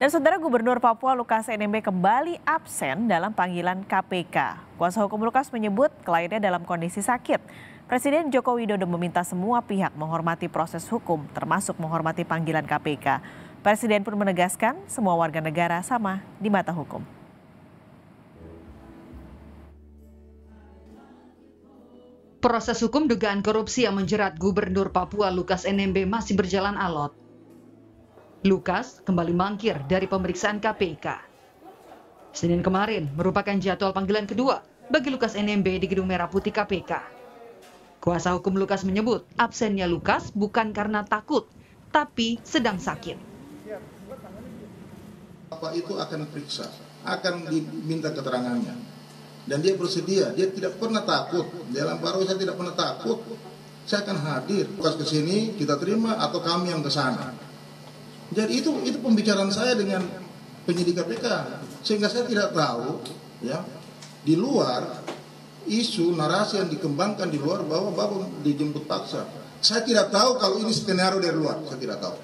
Dan saudara, Gubernur Papua Lukas NMB kembali absen dalam panggilan KPK. Kuasa hukum Lukas menyebut kliennya dalam kondisi sakit. Presiden Joko Widodo meminta semua pihak menghormati proses hukum, termasuk menghormati panggilan KPK. Presiden pun menegaskan semua warga negara sama di mata hukum. Proses hukum dugaan korupsi yang menjerat Gubernur Papua Lukas NMB masih berjalan alot. Lukas kembali mangkir dari pemeriksaan KPK. Senin kemarin merupakan jadwal panggilan kedua bagi Lukas NMB di Gedung Merah Putih KPK. Kuasa hukum Lukas menyebut absennya Lukas bukan karena takut, tapi sedang sakit. Bapak itu akan periksa, akan diminta keterangannya. Dan dia bersedia, dia tidak pernah takut. Dalam baru saya tidak pernah takut. Saya akan hadir. Lukas ke sini, kita terima atau kami yang ke sana. Jadi itu pembicaraan saya dengan penyidik KPK, sehingga saya tidak tahu ya di luar isu narasi yang dikembangkan di luar bahwa Bapak dijemput paksa. Saya tidak tahu kalau ini skenario dari luar, saya tidak tahu.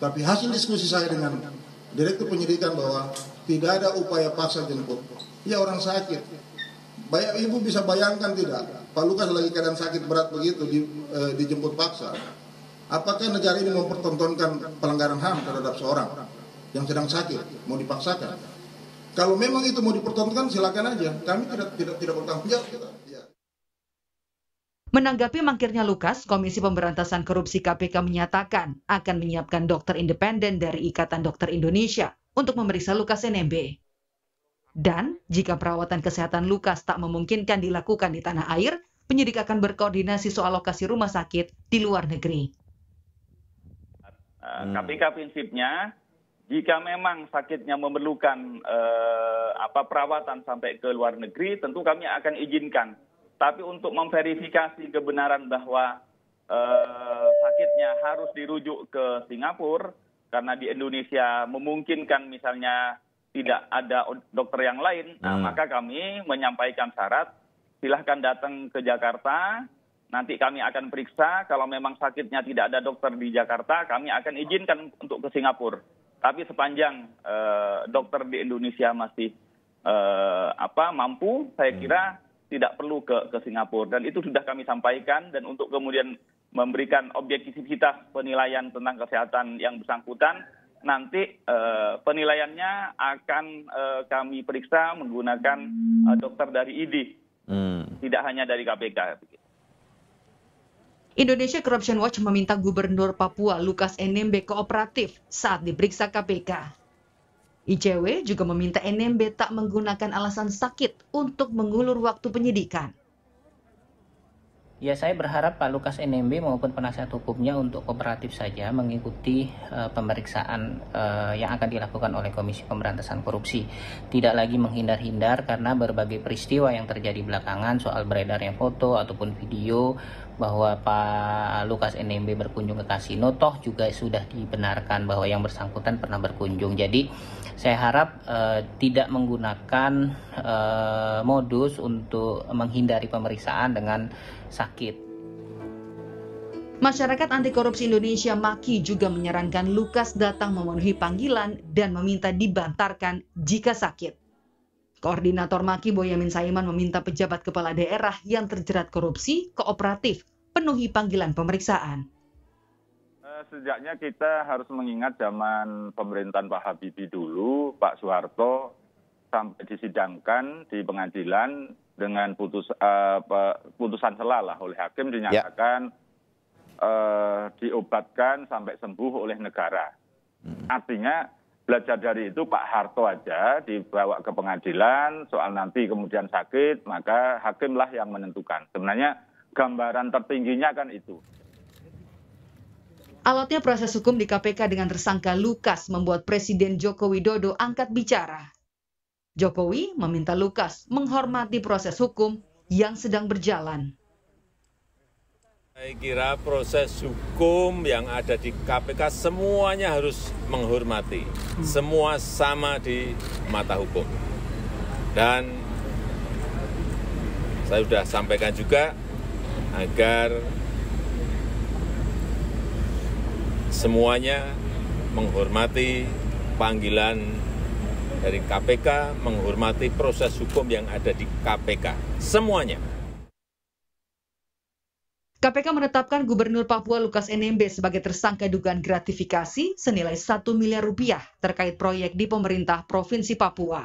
Tapi hasil diskusi saya dengan Direktur Penyidikan bahwa tidak ada upaya paksa jemput. Ya orang sakit. Ibu bisa bayangkan tidak? Pak Lukas lagi keadaan sakit berat begitu dijemput paksa. Apakah negara ini mempertontonkan pelanggaran HAM terhadap seorang yang sedang sakit, mau dipaksakan? Kalau memang itu mau dipertontonkan, silakan aja. Kami tidak bertanggung jawab. Menanggapi mangkirnya Lukas, Komisi Pemberantasan Korupsi KPK menyatakan akan menyiapkan dokter independen dari Ikatan Dokter Indonesia untuk memeriksa Lukas NMB. Dan jika perawatan kesehatan Lukas tak memungkinkan dilakukan di tanah air, penyidik akan berkoordinasi soal lokasi rumah sakit di luar negeri. KPK prinsipnya, jika memang sakitnya memerlukan perawatan sampai ke luar negeri, tentu kami akan izinkan. Tapi untuk memverifikasi kebenaran bahwa sakitnya harus dirujuk ke Singapura, karena di Indonesia memungkinkan misalnya tidak ada dokter yang lain, maka kami menyampaikan syarat, silahkan datang ke Jakarta. Nanti kami akan periksa, kalau memang sakitnya tidak ada dokter di Jakarta, kami akan izinkan untuk ke Singapura. Tapi sepanjang dokter di Indonesia masih mampu, saya kira tidak perlu ke Singapura. Dan itu sudah kami sampaikan, dan untuk kemudian memberikan objektivitas penilaian tentang kesehatan yang bersangkutan, nanti penilaiannya akan kami periksa menggunakan dokter dari ID, tidak hanya dari KPK. Indonesia Corruption Watch meminta Gubernur Papua Lukas NMB kooperatif saat diperiksa KPK. ICW juga meminta NMB tak menggunakan alasan sakit untuk mengulur waktu penyidikan. Ya, saya berharap Pak Lukas NMB maupun penasihat hukumnya untuk kooperatif saja mengikuti pemeriksaan yang akan dilakukan oleh Komisi Pemberantasan Korupsi. Tidak lagi menghindar-hindar karena berbagai peristiwa yang terjadi belakangan soal beredarnya foto ataupun video bahwa Pak Lukas NMB berkunjung ke kasino, toh juga sudah dibenarkan bahwa yang bersangkutan pernah berkunjung. Jadi saya harap tidak menggunakan modus untuk menghindari pemeriksaan dengan sakit. Masyarakat Anti Korupsi Indonesia MAKI juga menyarankan Lukas datang memenuhi panggilan dan meminta dibantarkan jika sakit. Koordinator MAKI Boyamin Saiman meminta pejabat kepala daerah yang terjerat korupsi kooperatif penuhi panggilan pemeriksaan. Sejaknya kita harus mengingat zaman pemerintahan Pak Habibie dulu, Pak Soeharto sampai disidangkan di pengadilan dengan putusan selalah oleh hakim dinyatakan diobatkan sampai sembuh oleh negara. Artinya belajar dari itu Pak Harto aja dibawa ke pengadilan, soal nanti kemudian sakit, maka hakimlah yang menentukan. Sebenarnya gambaran tertingginya kan itu. Alotnya proses hukum di KPK dengan tersangka Lukas membuat Presiden Joko Widodo angkat bicara. Jokowi meminta Lukas menghormati proses hukum yang sedang berjalan. Saya kira proses hukum yang ada di KPK semuanya harus menghormati. Semua sama di mata hukum. Dan saya sudah sampaikan juga agar semuanya menghormati panggilan dari KPK, menghormati proses hukum yang ada di KPK. Semuanya. KPK menetapkan Gubernur Papua Lukas NMB sebagai tersangka dugaan gratifikasi senilai 1 miliar rupiah terkait proyek di pemerintah Provinsi Papua.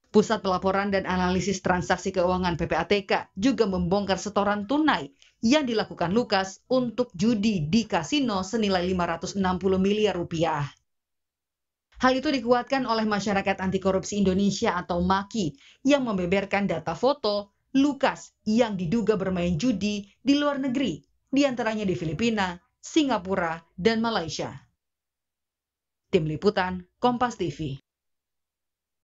Pusat Pelaporan dan Analisis Transaksi Keuangan PPATK juga membongkar setoran tunai yang dilakukan Lukas untuk judi di kasino senilai 560 miliar rupiah. Hal itu dikuatkan oleh Masyarakat Anti Korupsi Indonesia atau MAKI yang membeberkan data foto Lukas yang diduga bermain judi di luar negeri, diantaranya di Filipina, Singapura, dan Malaysia. Tim Liputan, Kompas TV.